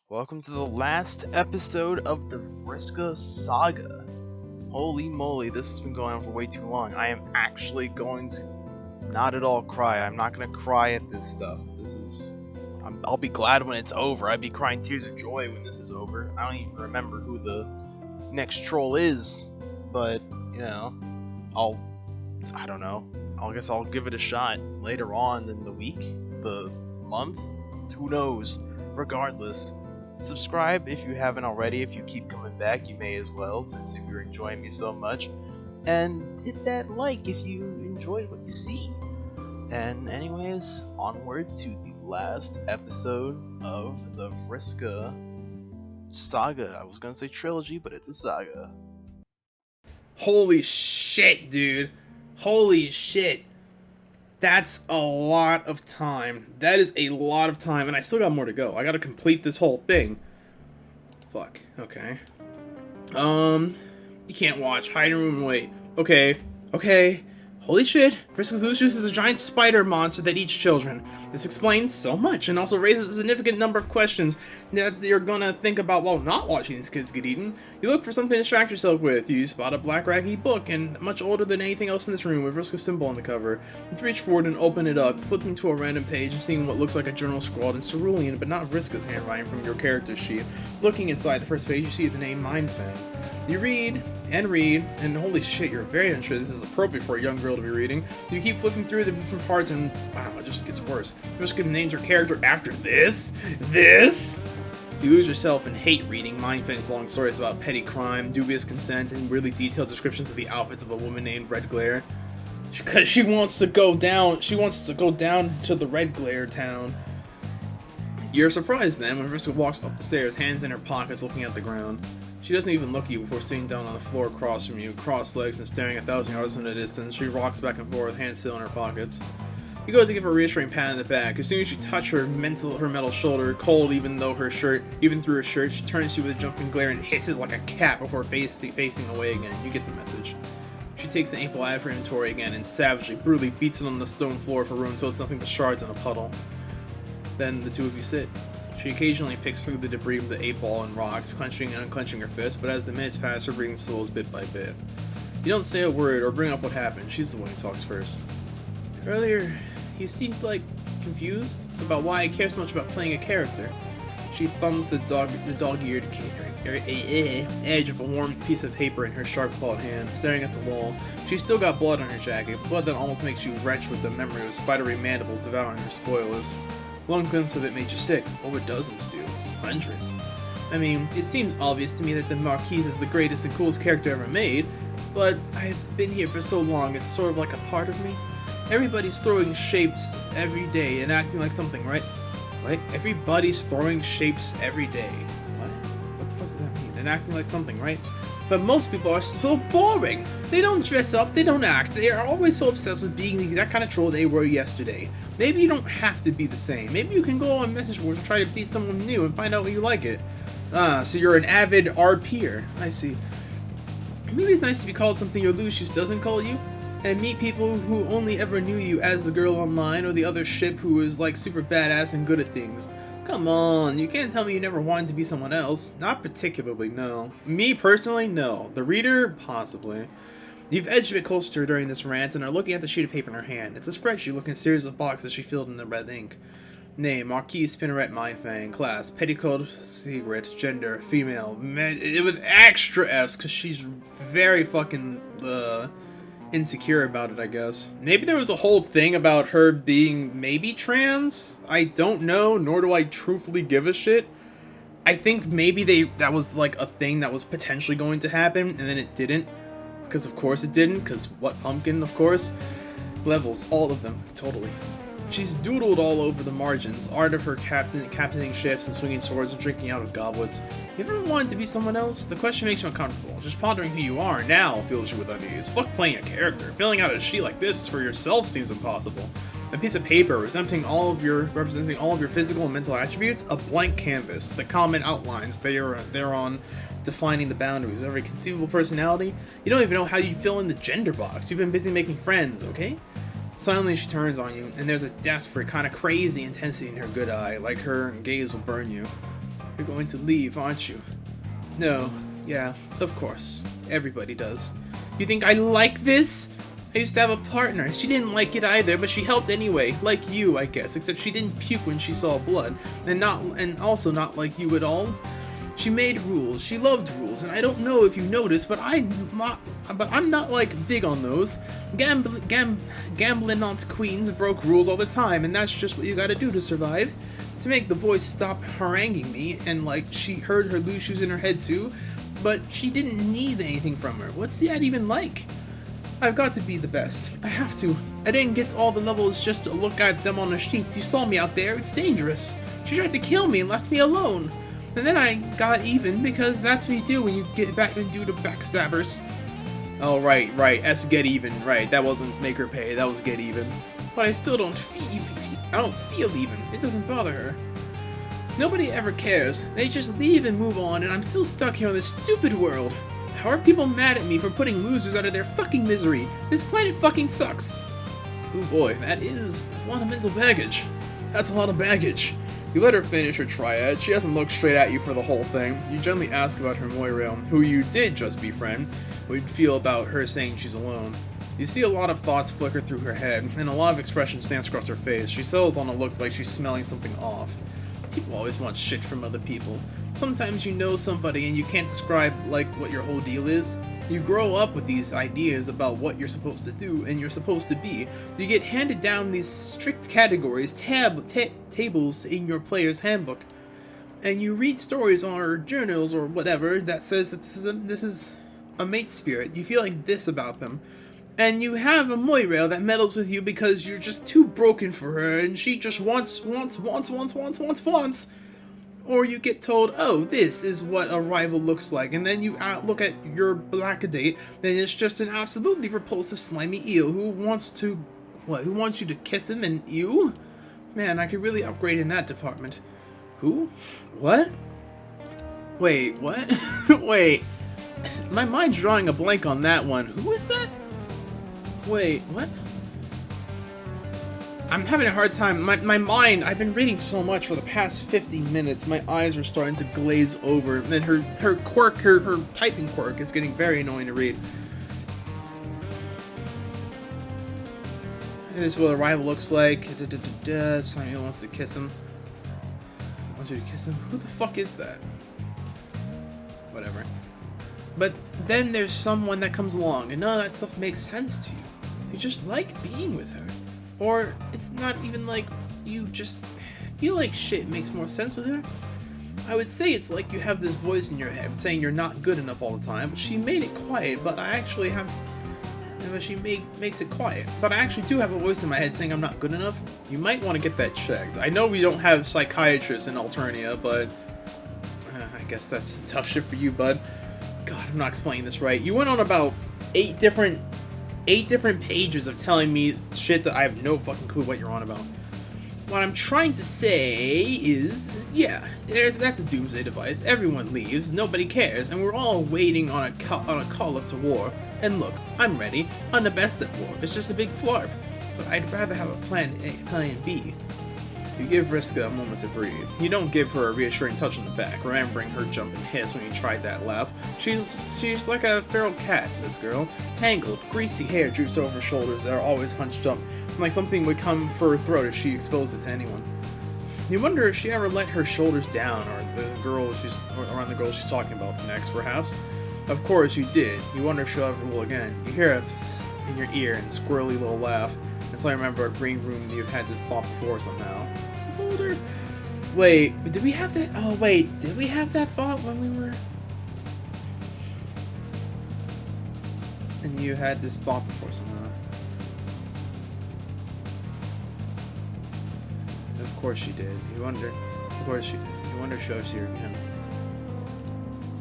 Welcome to the last episode of the Vriska Saga. Holy moly, this has been going on for way too long. I am actually going to not at all cry. I'm not going to cry at this stuff. I'll be glad when it's over. I'd be crying tears of joy when this is over. I don't even remember who the next troll is, but, I don't know. I guess I'll give it a shot later on in the week, the month, who knows. Regardless, subscribe if you haven't already. If you keep coming back, you may as well, since if you're enjoying me so much. And hit that like if you enjoyed what you see. And anyways, onward to the last episode of the Vriska Saga. I was gonna say trilogy, but it's a saga. Holy shit, dude. Holy shit. That's a lot of time. That is a lot of time, and I still got more to go. I gotta complete this whole thing. Fuck. Okay. You can't watch. Hide in room and wait. Okay. Holy shit. Vriska Lucius is a giant spider monster that eats children. This explains so much, and also raises a significant number of questions that you're gonna think about while not watching these kids get eaten. You look for something to distract yourself with. You spot a black raggy book, and much older than anything else in this room, with Vriska's symbol on the cover. You reach forward and open it up, flipping to a random page and seeing what looks like a journal scrawled in cerulean, but not Vriska's handwriting from your character sheet. Looking inside the first page, you see the name Mindfang. You read, and holy shit, you're very unsure this is appropriate for a young girl to be reading. You keep flipping through the different parts and, wow, it just gets worse. Vriska names her character after this? You lose yourself in hate reading Mindfang's long stories about petty crime, dubious consent, and really detailed descriptions of the outfits of a woman named Red Glare. Because she wants to go down to the Red Glare town. You're surprised then when Vriska walks up the stairs, hands in her pockets, looking at the ground. She doesn't even look at you before sitting down on the floor across from you, crossed legs and staring 1,000 yards in the distance. She rocks back and forth, hands still in her pockets. You go to give her a reassuring pat on the back. As soon as you touch her metal shoulder, cold even through her shirt, she turns to you with a jumping glare and hisses like a cat before facing away again. You get the message. She takes an ample out of her inventory again and savagely, brutally beats it on the stone floor of her room until it's nothing but shards in a puddle. Then the two of you sit. She occasionally picks through the debris of the 8-ball and rocks, clenching and unclenching her fist, but as the minutes pass, her breathing slows bit by bit. You don't say a word or bring up what happened. She's the one who talks first. Earlier, you seemed confused about why I care so much about playing a character. She thumbs the dog-eared edge of a warm piece of paper in her sharp-clawed hand, staring at the wall. She's still got blood on her jacket, blood that almost makes you retch with the memory of spidery mandibles devouring her spoilers. One glimpse of it made you sick. What would dozens do? Hundreds. I mean, it seems obvious to me that the Marquise is the greatest and coolest character ever made, but I've been here for so long, it's sort of like a part of me. Everybody's throwing shapes every day and acting like something, right? What? Everybody's throwing shapes every day. What? What the fuck does that mean? And acting like something, right? But most people are so boring. They don't dress up, they don't act. They are always so obsessed with being the exact kind of troll they were yesterday. Maybe you don't have to be the same. Maybe you can go on message boards and try to be someone new and find out what you like it. So you're an avid RPer. I see. Maybe it's nice to be called something your Lucius doesn't call you, and meet people who only ever knew you as the girl online or the other ship who is like super badass and good at things. Come on, you can't tell me you never wanted to be someone else. Not particularly, no. Me personally, no. The reader, possibly. You've edged a bit closer during this rant and are looking at the sheet of paper in her hand. It's a spreadsheet looking at a series of boxes she filled in the red ink. Name, Marquise Spinneret Mindfang. Class, Petticoat Secret. Gender, female. It was extra S because she's very fucking insecure about it, I guess. Maybe there was a whole thing about her being maybe trans? I don't know, nor do I truthfully give a shit. I think maybe that was like a thing that was potentially going to happen, and then it didn't. Because of course it didn't, because what pumpkin, of course. Levels, all of them, totally. She's doodled all over the margins, art of her captaining ships and swinging swords and drinking out of goblets. You ever wanted to be someone else? The question makes you uncomfortable. Just pondering who you are now fills you with unease. Fuck playing a character. Filling out a sheet like this for yourself seems impossible. A piece of paper representing all of your physical and mental attributes, a blank canvas. The common outlines they're on defining the boundaries of every conceivable personality. You don't even know how you fill in the gender box. You've been busy making friends, okay? Suddenly she turns on you, and there's a desperate, kind of crazy intensity in her good eye, like her gaze will burn you. You're going to leave, aren't you? No. Yeah, of course. Everybody does. You think I like this? I used to have a partner. She didn't like it either, but she helped anyway. Like you, I guess, except she didn't puke when she saw blood. And also not like you at all. She made rules. She loved rules, and I don't know if you noticed, but I'm not like big on those. Gambling onto queens broke rules all the time, and that's just what you gotta do to survive. To make the voice stop haranguing me, and like she heard her loose shoes in her head too, but she didn't need anything from her. What's that even like? I've got to be the best. I have to. I didn't get to all the levels just to look at them on the sheets. You saw me out there. It's dangerous. She tried to kill me and left me alone. And then I got even, because that's what you do when you get back and do the backstabbers. Oh, right. S get even. Right, that wasn't make her pay. That was get even. But I still don't feel even. It doesn't bother her. Nobody ever cares. They just leave and move on, and I'm still stuck here on this stupid world. How are people mad at me for putting losers out of their fucking misery? This planet fucking sucks. Oh boy, that's a lot of mental baggage. That's a lot of baggage. You let her finish her triad. She doesn't look straight at you for the whole thing. You gently ask about her Moira, who you did just befriend. What you'd feel about her saying she's alone. You see a lot of thoughts flicker through her head, and a lot of expressions dance across her face. She settles on a look like she's smelling something off. People always want shit from other people. Sometimes you know somebody and you can't describe like what your whole deal is. You grow up with these ideas about what you're supposed to do and you're supposed to be. You get handed down these strict categories, tables in your player's handbook. And you read stories or journals or whatever that says that this is a mate spirit. You feel like this about them. And you have a Moira that meddles with you because you're just too broken for her and she just wants. Or you get told, oh, this is what a rival looks like, and then you look at your Blackadate, and it's just an absolutely repulsive slimy eel who wants you to kiss him and ew? Man, I could really upgrade in that department. Who? What? Wait, what? Wait. My mind's drawing a blank on that one. Who is that? Wait, what? I'm having a hard time. My mind, I've been reading so much for the past 50 minutes, my eyes are starting to glaze over, and her typing quirk is getting very annoying to read. This is what a rival looks like. Slimy wants to kiss him. Wants you to kiss him? Who the fuck is that? Whatever. But then there's someone that comes along, and none of that stuff makes sense to you. You just like being with her. Or it's not even like you just feel like shit makes more sense with her. I would say it's like you have this voice in your head saying you're not good enough all the time, but she made it quiet, but I actually have... She makes it quiet, but I actually do have a voice in my head saying I'm not good enough. You might want to get that checked. I know we don't have psychiatrists in Alternia, but... I guess that's tough shit for you, bud. God, I'm not explaining this right. You went on about 8 different pages of telling me shit that I have no fucking clue what you're on about. What I'm trying to say is, yeah, that's a doomsday device. Everyone leaves, nobody cares, and we're all waiting on a call up to war. And look, I'm ready. I'm the best at war. It's just a big flarp. But I'd rather have a plan B. You give Vriska a moment to breathe. You don't give her a reassuring touch on the back, remembering her jump and hiss when you tried that last. She's like a feral cat, this girl. Tangled, greasy hair droops over her shoulders that are always hunched up, like something would come for her throat if she exposed it to anyone. You wonder if she ever let her shoulders down, or around the girl she's talking about next, perhaps. Of course you did. You wonder if she'll ever will again. You hear a psst in your ear and squirrely little laugh. And so I remember a green room you've had this thought before somehow. Older. Wait, did we have that? Oh wait, did we have that thought when we were? And you had this thought before somehow. Of course she did. You wonder. Of course she did. You wonder if she'll see her again.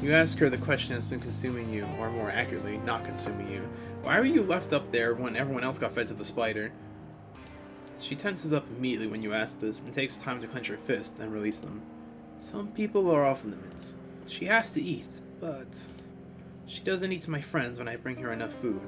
You ask her the question that's been consuming you, or more accurately, not consuming you. Why were you left up there when everyone else got fed to the spider? She tenses up immediately when you ask this, and takes time to clench her fist, then release them. Some people are off limits. She has to eat, but she doesn't eat my friends when I bring her enough food.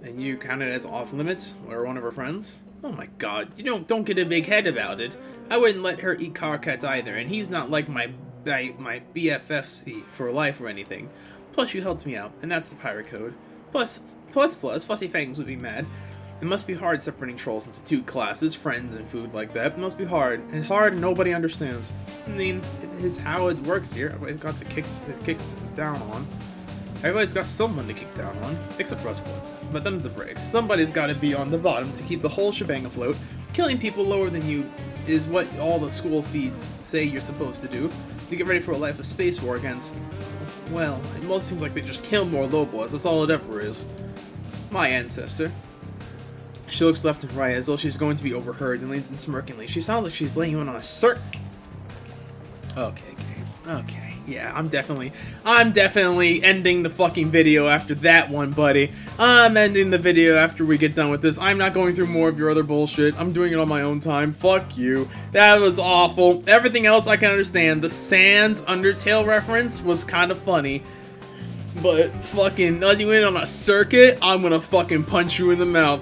And you count it as off limits, or one of her friends? Oh my god, you don't get a big head about it. I wouldn't let her eat Carcat either, and he's not like my my BFFC for life or anything. Plus, you helped me out, and that's the pirate code. Plus, Fussy Fangs would be mad. It must be hard separating trolls into two classes, friends and food like that. It must be hard, and nobody understands. I mean, it is how it works here. Everybody's got to kick down on. Everybody's got someone to kick down on, except Rustbloods. But them's the breaks. Somebody's got to be on the bottom to keep the whole shebang afloat. Killing people lower than you is what all the school feeds say you're supposed to do, to get ready for a life of space war against, well, it most seems like they just kill more lowboys, that's all it ever is. My ancestor. She looks left and right as though she's going to be overheard and leans in smirkingly. She sounds like she's laying you in on a cert. Okay, Gabe. Okay. Yeah, I'm definitely ending the fucking video after that one, buddy. I'm ending the video after we get done with this. I'm not going through more of your other bullshit. I'm doing it on my own time. Fuck you. That was awful. Everything else I can understand. The Sans Undertale reference was kind of funny. But fucking letting you in on a circuit, I'm gonna fucking punch you in the mouth.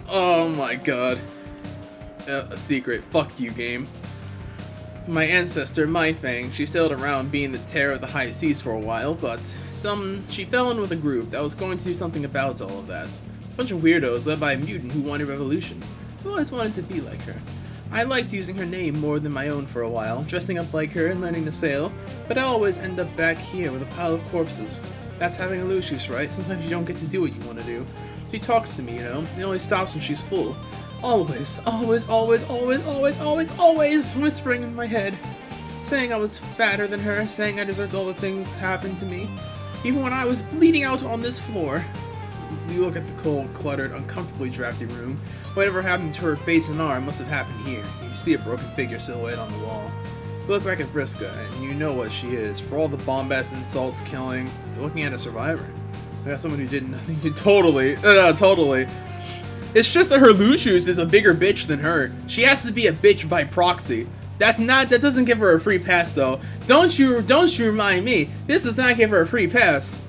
Oh my god. A secret. Fuck you, game. My ancestor, Mindfang, she sailed around being the terror of the high seas for a while, but she fell in with a group that was going to do something about all of that. A bunch of weirdos led by a mutant who wanted revolution. I always wanted to be like her. I liked using her name more than my own for a while, dressing up like her and learning to sail, but I always end up back here with a pile of corpses. That's having a Lucius, right? Sometimes you don't get to do what you want to do. She talks to me, you know. It only stops when she's full. Always, whispering in my head. Saying I was fatter than her, saying I deserved all the things that happened to me. Even when I was bleeding out on this floor. You look at the cold, cluttered, uncomfortably drafty room. Whatever happened to her face and arm must have happened here. You see a broken figure silhouette on the wall. You look back at Vriska, and you know what she is. For all the bombast, insults, killing, you're looking at a survivor. I got someone who did nothing. Totally. It's just that her Lucius is a bigger bitch than her. She has to be a bitch by proxy. That doesn't give her a free pass though. Don't you remind me. This does not give her a free pass.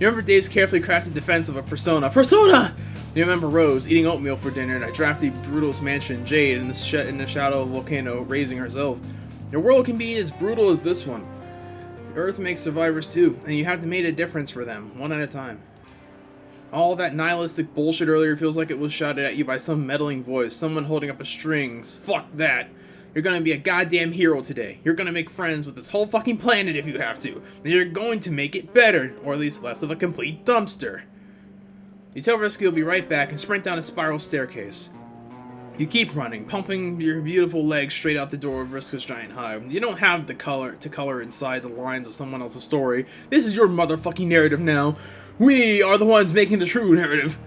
You remember Dave's carefully crafted defense of a persona. Persona! You remember Rose eating oatmeal for dinner in a drafty, brutalist mansion, Jade in the shadow of a volcano, raising herself. Your world can be as brutal as this one. Earth makes survivors too, and you have to make a difference for them, one at a time. All that nihilistic bullshit earlier feels like it was shouted at you by some meddling voice, someone holding up a strings. Fuck that. You're gonna be a goddamn hero today. You're gonna make friends with this whole fucking planet if you have to. And you're going to make it better, or at least less of a complete dumpster. You tell Vriska you'll be right back and sprint down a spiral staircase. You keep running, pumping your beautiful legs straight out the door of Vriska's giant hive. You don't have the color to color inside the lines of someone else's story. This is your motherfucking narrative now. We are the ones making the true narrative.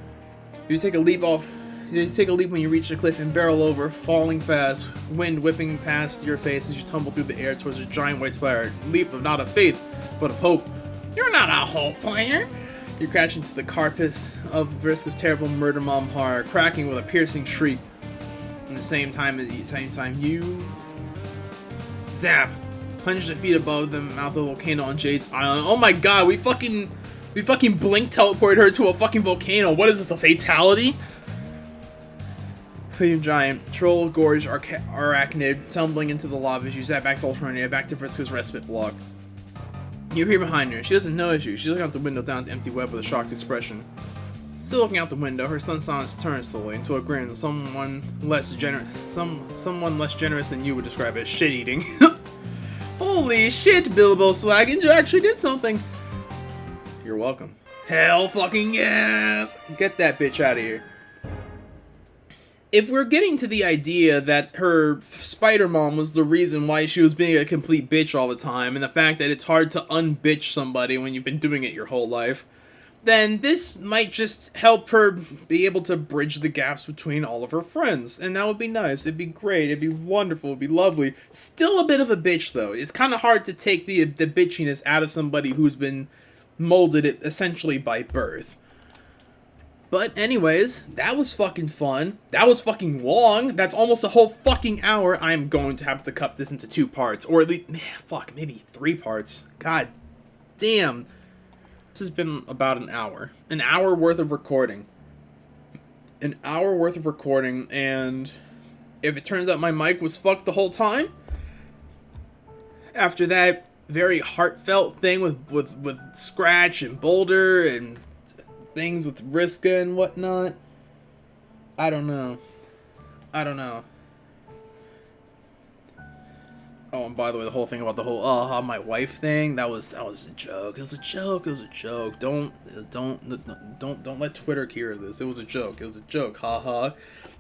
You take a leap when you reach the cliff and barrel over, falling fast, wind whipping past your face as you tumble through the air towards a giant white spider. Leap of not of faith, but of hope. You're not a hope player. You crash into the carapace of Vriska's terrible murder mom horror, cracking with a piercing shriek. At the same time, you zap hundreds of feet above the mouth of the volcano on Jade's island. Oh my god, we fucking blink teleported her to a fucking volcano. What is this, a fatality? You giant troll gorge arachnid tumbling into the lava as you zap back to Alternative, back to Vriska's respite block. You hear behind her. She doesn't notice you. She's looking out the window down at the empty web with a shocked expression. Still looking out the window, her sun's eyes turn slowly into a grin. Someone less generous than you would describe it as shit-eating. Holy shit, Bilbo Swaggins, you actually did something. You're welcome. Hell fucking yes! Get that bitch out of here. If we're getting to the idea that her spider mom was the reason why she was being a complete bitch all the time, and the fact that it's hard to unbitch somebody when you've been doing it your whole life, then this might just help her be able to bridge the gaps between all of her friends. And that would be nice. It'd be great. It'd be wonderful. It'd be lovely. Still a bit of a bitch, though. It's kind of hard to take the bitchiness out of somebody who's been molded it essentially by birth. But anyways, that was fucking fun. That was fucking long. That's almost a whole fucking hour. I'm going to have to cut this into 2 parts. Or at least, maybe 3 parts. God damn. This has been about an hour. An hour worth of recording. An hour worth of recording, and if it turns out my mic was fucked the whole time, After that very heartfelt thing with Scratch and Boulder and things with Vriska and whatnot, I don't know. Oh, and by the way, the whole thing about the whole my wife thing, that was a joke. It was a joke. Don't let Twitter hear this. It was a joke. Haha.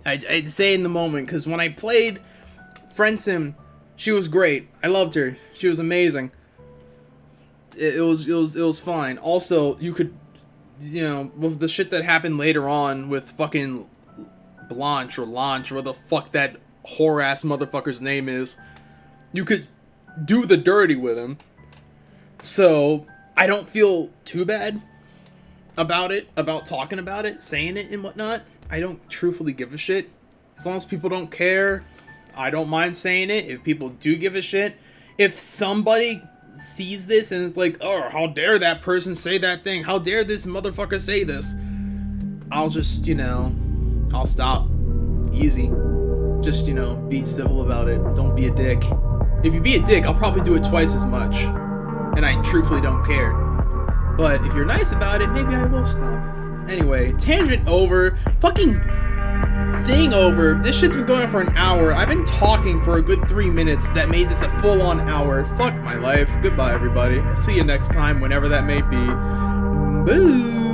I'd say in the moment, because when I played Friendsim, she was great. I loved her. She was amazing. It was fine. Also, you could, with the shit that happened later on with fucking Blanche or Launch, or what the fuck that whore ass motherfucker's name is, you could do the dirty with him. So I don't feel too bad about it, about talking about it, saying it and whatnot. I don't truthfully give a shit. As long as people don't care, I don't mind saying it. If people do give a shit, if somebody sees this and it's like, oh, how dare that person say that thing? How dare this motherfucker say this? I'll just, I'll stop. Easy. Just, be civil about it. Don't be a dick. If you be a dick, I'll probably do it twice as much. And I truthfully don't care. But if you're nice about it, maybe I will stop. Anyway, tangent over. Fucking thing over. This shit's been going on for an hour. I've been talking for a good 3 minutes that made this a full-on hour. Fuck my life. Goodbye, everybody. See you next time, whenever that may be. Boo!